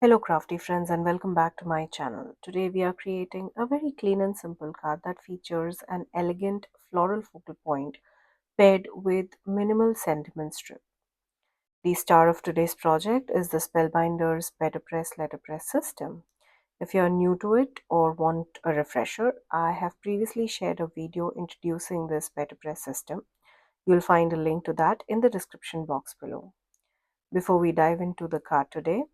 Hello crafty friends and welcome back to my channel. Today we are creating a very clean and simple card that features an elegant floral focal point paired with minimal sentiment strip. The star of today's project is the Spellbinders BetterPress Letterpress system. If you're new to it or want a refresher, I have previously shared a video introducing this BetterPress system. You'll find a link to that in the description box below. Before we dive into the card today,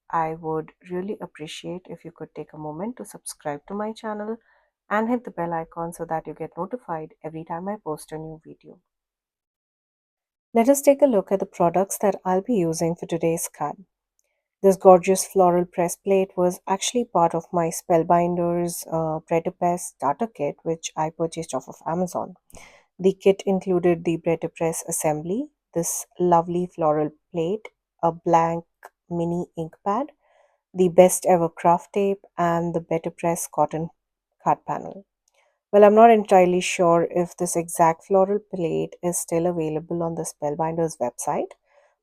I would really appreciate if you could take a moment to subscribe to my channel and hit the bell icon so that you get notified every time I post a new video. Let us take a look at the products that I'll be using for today's card. This gorgeous floral press plate was actually part of my Spellbinders BetterPress starter kit, which I purchased off of Amazon. The kit included the BetterPress assembly, this lovely floral plate, a blank mini ink pad, the best ever craft tape, and the BetterPress cotton card panel. Well, I'm not entirely sure if this exact floral plate is still available on the Spellbinders website,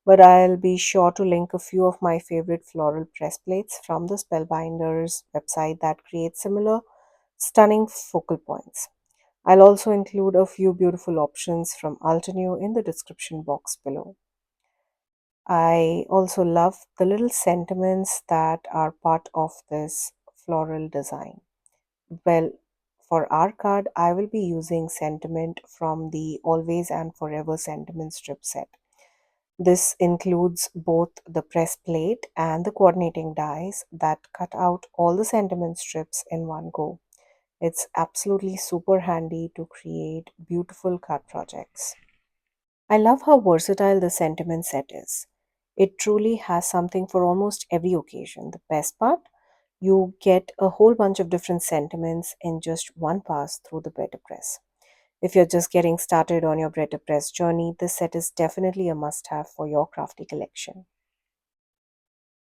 but I'll be sure to link a few of my favorite floral press plates from the Spellbinders website that create similar stunning focal points. I'll also include a few beautiful options from Altenew in the description box below. I also love the little sentiments that are part of this floral design. Well, for our card, I will be using sentiment from the Always and Forever sentiment strip set. This includes both the press plate and the coordinating dies that cut out all the sentiment strips in one go. It's absolutely super handy to create beautiful card projects. I love how versatile the sentiment set is. It truly has something for almost every occasion. The best part, you get a whole bunch of different sentiments in just one pass through the BetterPress. If you're just getting started on your BetterPress journey, this set is definitely a must have for your crafty collection.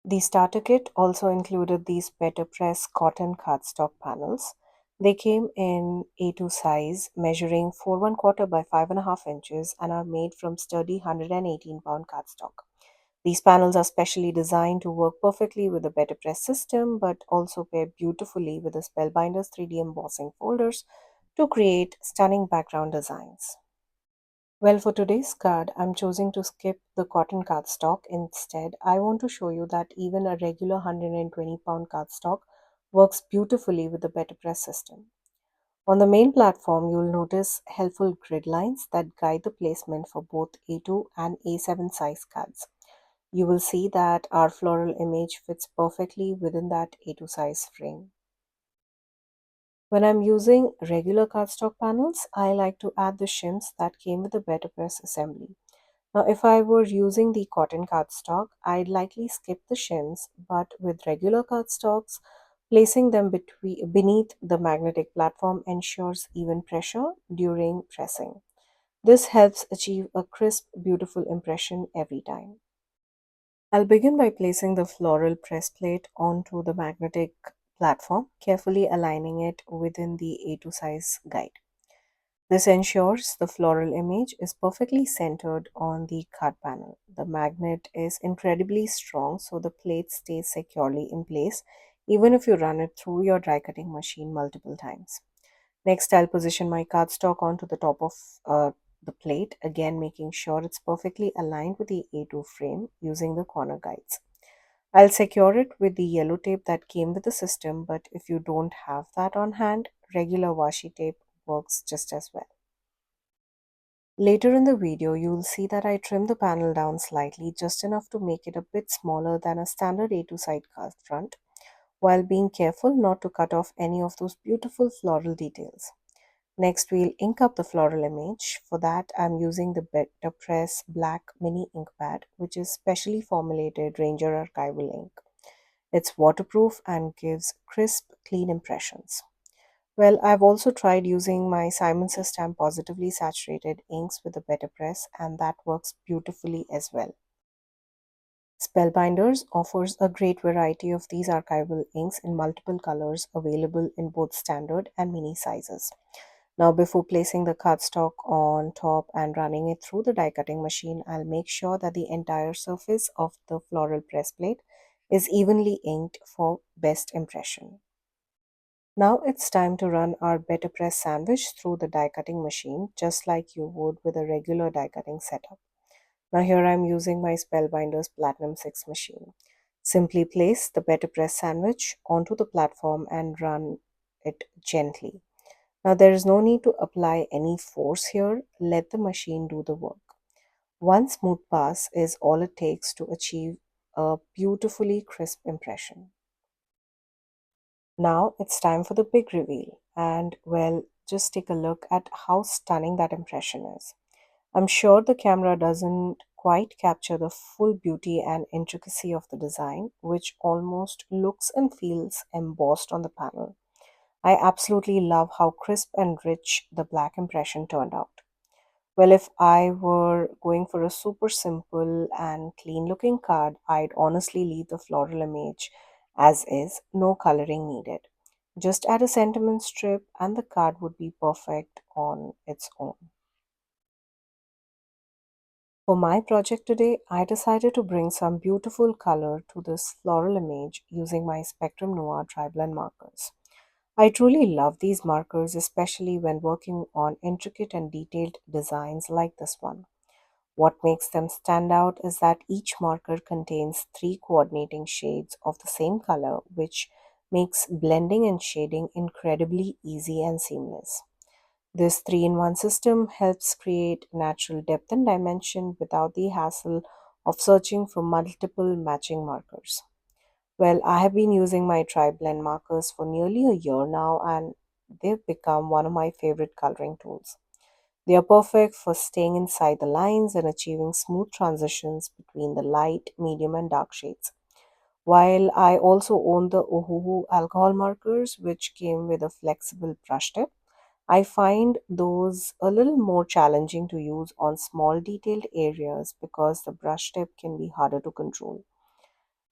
The starter kit also included these BetterPress cotton cardstock panels. They came in A2 size, measuring 4 1/4 by 5.5 inches, and are made from sturdy 118-pound cardstock. These panels are specially designed to work perfectly with the BetterPress system, but also pair beautifully with the Spellbinders 3D embossing folders to create stunning background designs. Well, for today's card, I'm choosing to skip the cotton cardstock. Instead, I want to show you that even a regular 120-pound cardstock works beautifully with the BetterPress system. On the main platform, you'll notice helpful grid lines that guide the placement for both A2 and A7 size cards. You will see that our floral image fits perfectly within that A2 size frame. When I'm using regular cardstock panels, I like to add the shims that came with the BetterPress assembly. Now, if I were using the cotton cardstock, I'd likely skip the shims, but with regular cardstocks, placing them beneath the magnetic platform ensures even pressure during pressing. This helps achieve a crisp, beautiful impression every time. I'll begin by placing the floral press plate onto the magnetic platform, carefully aligning it within the A2 size guide. This ensures the floral image is perfectly centered on the card panel. The magnet is incredibly strong, so the plate stays securely in place even if you run it through your dry cutting machine multiple times. Next, I'll position my cardstock onto the top of the plate, again making sure it's perfectly aligned with the A2 frame using the corner guides. I'll secure it with the yellow tape that came with the system, but if you don't have that on hand, regular washi tape works just as well. Later in the video, you'll see that I trimmed the panel down slightly, just enough to make it a bit smaller than a standard A2 side card front, while being careful not to cut off any of those beautiful floral details. Next, we'll ink up the floral image. For that, I'm using the BetterPress Black Mini Ink Pad, which is specially formulated Ranger Archival ink. It's waterproof and gives crisp, clean impressions. Well, I've also tried using my Simon Says Stamp positively saturated inks with the BetterPress, and that works beautifully as well. Spellbinders offers a great variety of these archival inks in multiple colors available in both standard and mini sizes. Now, before placing the cardstock on top and running it through the die cutting machine, I'll make sure that the entire surface of the floral press plate is evenly inked for best impression. Now it's time to run our BetterPress sandwich through the die cutting machine, just like you would with a regular die cutting setup. Now here I'm using my Spellbinders Platinum 6 machine. Simply place the BetterPress sandwich onto the platform and run it gently. Now there is no need to apply any force here. Let the machine do the work. One smooth pass is all it takes to achieve a beautifully crisp impression. Now it's time for the big reveal. And well, just take a look at how stunning that impression is. I'm sure the camera doesn't quite capture the full beauty and intricacy of the design, which almost looks and feels embossed on the panel. I absolutely love how crisp and rich the black impression turned out. Well, if I were going for a super simple and clean looking card, I'd honestly leave the floral image as is, no coloring needed. Just add a sentiment strip and the card would be perfect on its own. For my project today, I decided to bring some beautiful color to this floral image using my Spectrum Noir TriBlend markers. I truly love these markers, especially when working on intricate and detailed designs like this one. What makes them stand out is that each marker contains three coordinating shades of the same color, which makes blending and shading incredibly easy and seamless. This three-in-one system helps create natural depth and dimension without the hassle of searching for multiple matching markers. Well, I have been using my tri-blend markers for nearly a year now, and they've become one of my favorite coloring tools. They are perfect for staying inside the lines and achieving smooth transitions between the light, medium, and dark shades. While I also own the Ohuhu alcohol markers, which came with a flexible brush tip, I find those a little more challenging to use on small detailed areas because the brush tip can be harder to control.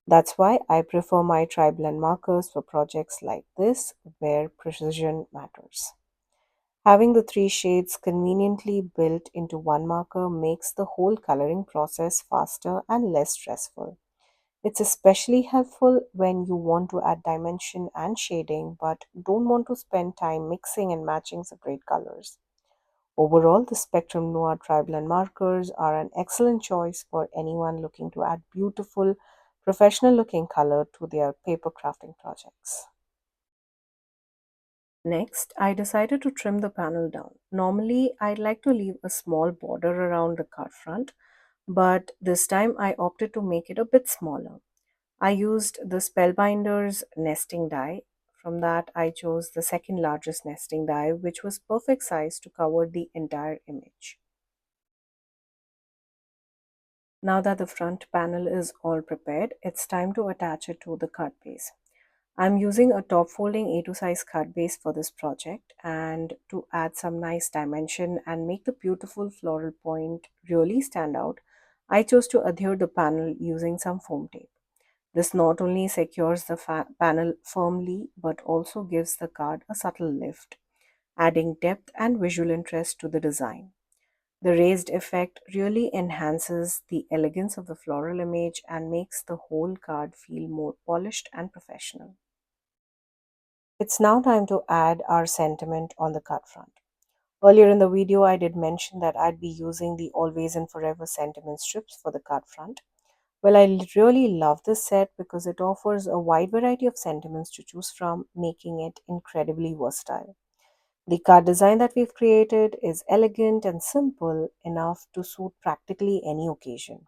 That's why I prefer my tri-blend markers for projects like this where precision matters. Having the three shades conveniently built into one marker makes the whole coloring process faster and less stressful. It's especially helpful when you want to add dimension and shading but don't want to spend time mixing and matching separate colors. Overall, the Spectrum Noir TriBlend markers are an excellent choice for anyone looking to add beautiful, professional looking color to their paper crafting projects. Next, I decided to trim the panel down. Normally, I'd like to leave a small border around the card front, but this time I opted to make it a bit smaller. I used the Spellbinders nesting die. From that, I chose the second largest nesting die, which was perfect size to cover the entire image. Now that the front panel is all prepared, it's time to attach it to the card base. I'm using a top folding A2 size card base for this project, and to add some nice dimension and make the beautiful floral point really stand out, I chose to adhere the panel using some foam tape. This not only secures the panel firmly but also gives the card a subtle lift, adding depth and visual interest to the design. The raised effect really enhances the elegance of the floral image and makes the whole card feel more polished and professional. It's now time to add our sentiment on the card front. Earlier in the video, I did mention that I'd be using the Always and Forever sentiment strips for the card front. Well, I really love this set because it offers a wide variety of sentiments to choose from, making it incredibly versatile. The card design that we've created is elegant and simple enough to suit practically any occasion.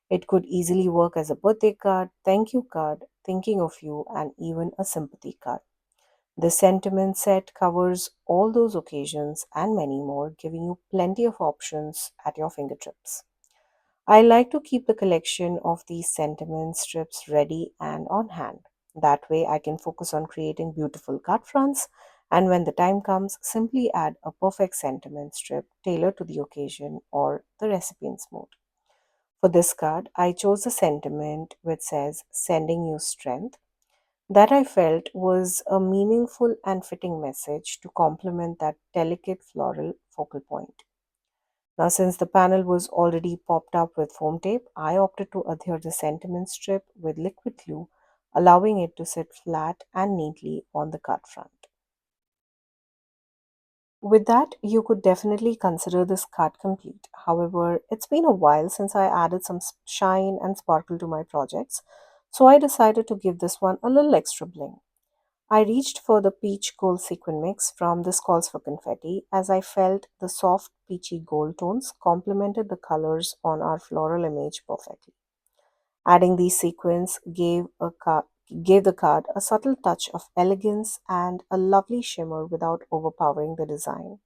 It could easily work as a birthday card, thank you card, thinking of you, and even a sympathy card. The sentiment set covers all those occasions and many more, giving you plenty of options at your fingertips. I like to keep the collection of these sentiment strips ready and on hand. That way, I can focus on creating beautiful card fronts, and when the time comes, simply add a perfect sentiment strip tailored to the occasion or the recipient's mood. For this card, I chose a sentiment which says, Sending you strength. That I felt was a meaningful and fitting message to complement that delicate floral focal point. Now, since the panel was already popped up with foam tape, I opted to adhere the sentiment strip with liquid glue, allowing it to sit flat and neatly on the card front. With that, you could definitely consider this card complete. However, it's been a while since I added some shine and sparkle to my projects, so I decided to give this one a little extra bling. I reached for the peach gold sequin mix from This Calls for Confetti as I felt the soft peachy gold tones complemented the colors on our floral image perfectly. Adding these sequins gave the card a subtle touch of elegance and a lovely shimmer without overpowering the design.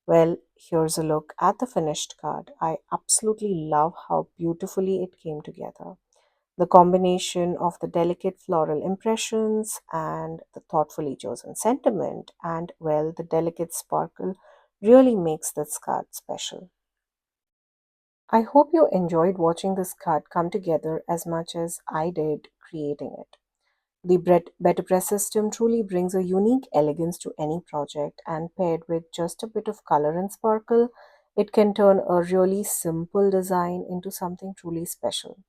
Well, here's a look at the finished card. I absolutely love how beautifully it came together. The combination of the delicate floral impressions and the thoughtfully chosen sentiment and, well, the delicate sparkle really makes this card special. I hope you enjoyed watching this card come together as much as I did creating it. The BetterPress system truly brings a unique elegance to any project, and paired with just a bit of color and sparkle, it can turn a really simple design into something truly special.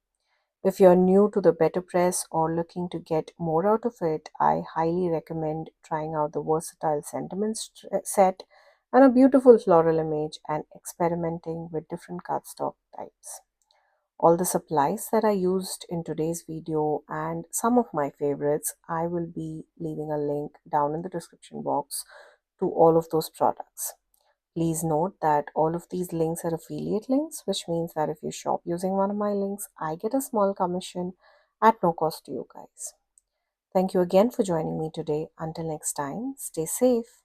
If you're new to the BetterPress or looking to get more out of it, I highly recommend trying out the versatile sentiments set and a beautiful floral image and experimenting with different cardstock types. All the supplies that I used in today's video and some of my favorites, I will be leaving a link down in the description box to all of those products. Please note that all of these links are affiliate links, which means that if you shop using one of my links, I get a small commission at no cost to you guys. Thank you again for joining me today. Until next time, stay safe.